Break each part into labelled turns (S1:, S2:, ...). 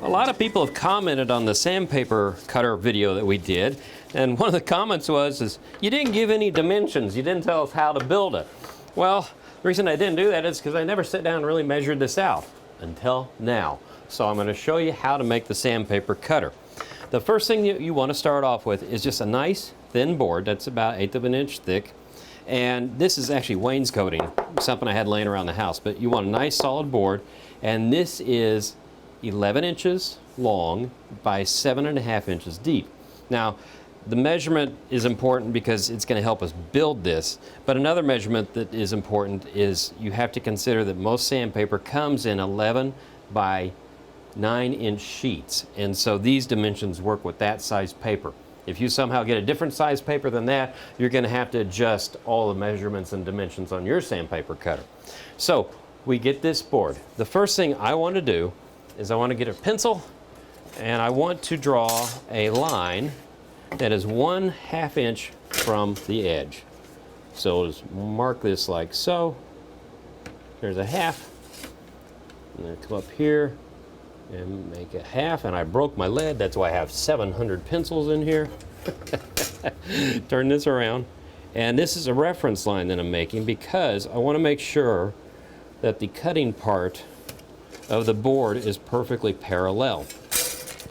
S1: A lot of people have commented on the sandpaper cutter video that we did, and one of the comments was, you didn't give any dimensions, you didn't tell us how to build it. Well, the reason I didn't do that is because I never sat down and really measured this out until now. So I'm going to show you how to make the sandpaper cutter. The first thing you want to start off with is just a nice thin board that's about 1/8 of an inch thick. And this is actually wainscoting, something I had laying around the house, but you want a nice solid board, and this is 11 inches long by 7.5 inches deep. Now, the measurement is important because it's going to help us build this, but another measurement that is important is you have to consider that most sandpaper comes in 11 by 9-inch sheets, and so these dimensions work with that size paper. If you somehow get a different size paper than that, you're going to have to adjust all the measurements and dimensions on your sandpaper cutter. So we get this board. The first thing I want to do is I want to get a pencil, and I want to draw a line that is 1/2 inch from the edge. So just mark this like so. There's a half. And then come up here and make a half, and I broke my lead. That's why I have 700 pencils in here. Turn this around, and this is a reference line that I'm making because I want to make sure that the cutting part of the board is perfectly parallel.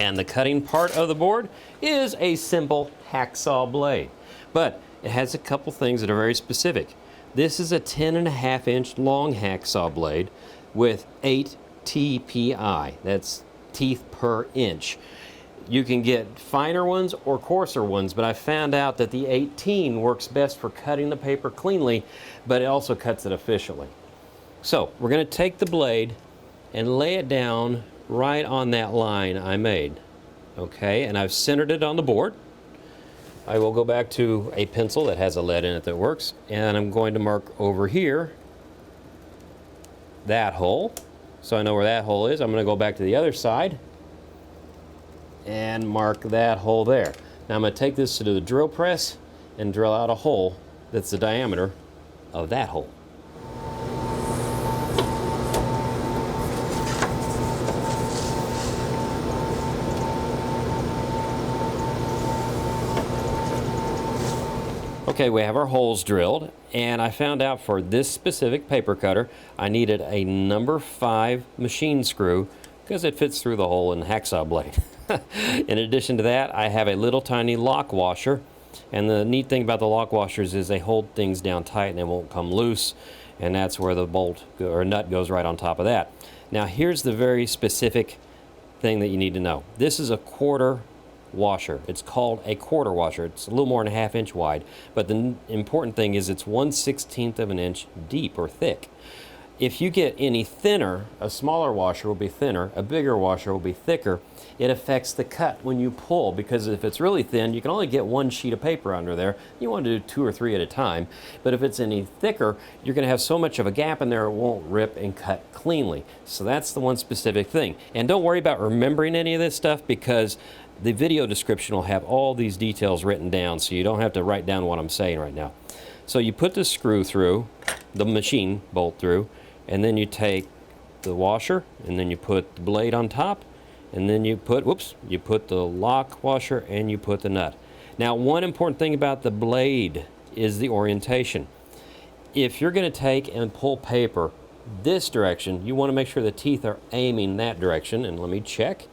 S1: And the cutting part of the board is a simple hacksaw blade, but it has a couple things that are very specific. This is a 10.5 inch long hacksaw blade with 8 TPI, that's teeth per inch. You can get finer ones or coarser ones, but I found out that the 18 works best for cutting the paper cleanly, but it also cuts it efficiently. So we're going to take the blade and lay it down right on that line I made. Okay, and I've centered it on the board. I will go back to a pencil that has a lead in it that works, and I'm going to mark over here that hole. So I know where that hole is. I'm going to go back to the other side and mark that hole there. Now I'm going to take this to the drill press and drill out a hole that's the diameter of that hole. Okay, we have our holes drilled, and I found out for this specific paper cutter I needed a number 5 machine screw because it fits through the hole in the hacksaw blade. In addition to that, I have a little tiny lock washer, and the neat thing about the lock washers is they hold things down tight and they won't come loose, and that's where the bolt or nut goes right on top of that. Now here's the very specific thing that you need to know. This is a quarter washer. It's called a quarter washer. It's a little more than a 1/2 inch wide, but the important thing is it's 1/16 of an inch deep or thick. If you get any thinner, a smaller washer will be thinner, a bigger washer will be thicker. It affects the cut when you pull, because if it's really thin, you can only get 1 sheet of paper under there. You want to do 2 or 3 at a time, but if it's any thicker, you're going to have so much of a gap in there it won't rip and cut cleanly. So that's the one specific thing. And don't worry about remembering any of this stuff, because the video description will have all these details written down, so you don't have to write down what I'm saying right now. So you put the screw through, the machine bolt through, and then you take the washer, and then you put the blade on top, and then you put, you put the lock washer, and you put the nut. Now, one important thing about the blade is the orientation. If you're going to take and pull paper this direction, you want to make sure the teeth are aiming that direction, and let me check.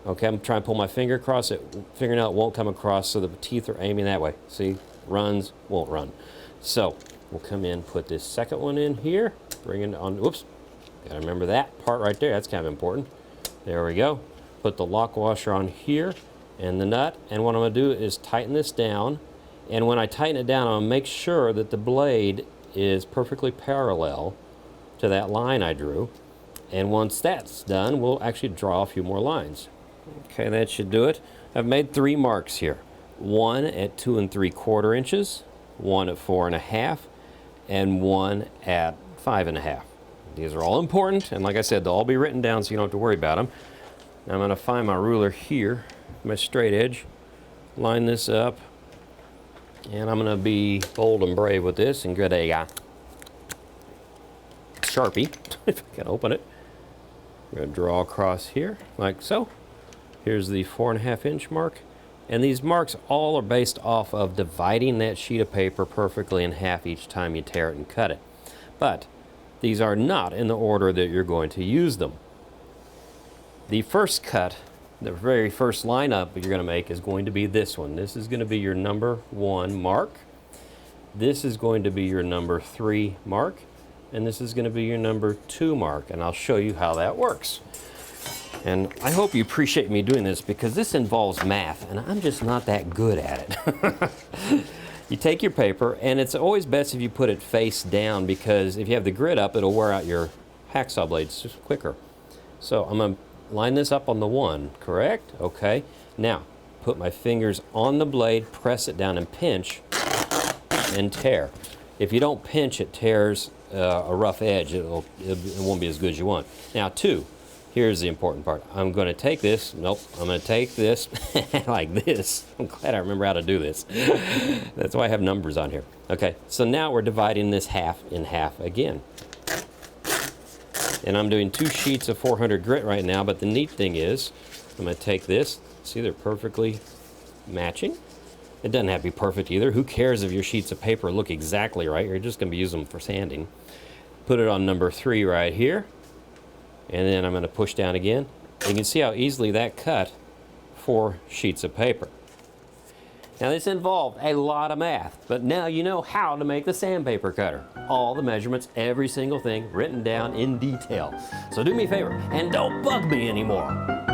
S1: Okay, I'm trying to pull my finger across it, fingernail won't come across, so the teeth are aiming that way. See, runs, won't run. So we'll come in, put this second one in here, bring it on, gotta remember that part right there, that's kind of important. There we go. Put the lock washer on here and the nut, and what I'm gonna do is tighten this down, and when I tighten it down, I'm gonna make sure that the blade is perfectly parallel to that line I drew, and once that's done, we'll actually draw a few more lines. Okay, that should do it. I've made 3 marks here. One at 2 3/4 inches, one at 4 1/2, and one at 5 1/2. These are all important, and like I said, they'll all be written down so you don't have to worry about them. Now I'm going to find my ruler here, my straight edge, line this up, and I'm going to be bold and brave with this and get a Sharpie, if I can open it. I'm going to draw across here, like so. Here's the 4.5-inch mark. And these marks all are based off of dividing that sheet of paper perfectly in half each time you tear it and cut it. But these are not in the order that you're going to use them. The first cut, the very first lineup that you're going to make is going to be this one. This is going to be your number 1 mark. This is going to be your number 3 mark. And this is going to be your number 2 mark. And I'll show you how that works. And I hope you appreciate me doing this because this involves math and I'm just not that good at it. You take your paper, and it's always best if you put it face down because if you have the grid up, it'll wear out your hacksaw blades just quicker. So I'm going to line this up on the 1, correct? Okay. Now, put my fingers on the blade, press it down and pinch and tear. If you don't pinch, it tears a rough edge. It won't be as good as you want. Now, 2. Here's the important part. I'm going to take this. Nope. I'm going to take this like this. I'm glad I remember how to do this. That's why I have numbers on here. Okay. So now we're dividing this half in half again. And I'm doing 2 sheets of 400 grit right now. But the neat thing is, I'm going to take this. See, they're perfectly matching. It doesn't have to be perfect either. Who cares if your sheets of paper look exactly right? You're just going to be using them for sanding. Put it on number 3 right here. And then I'm going to push down again. You can see how easily that cut 4 sheets of paper. Now this involved a lot of math, but now you know how to make the sandpaper cutter. All the measurements, every single thing written down in detail. So do me a favor and don't bug me anymore.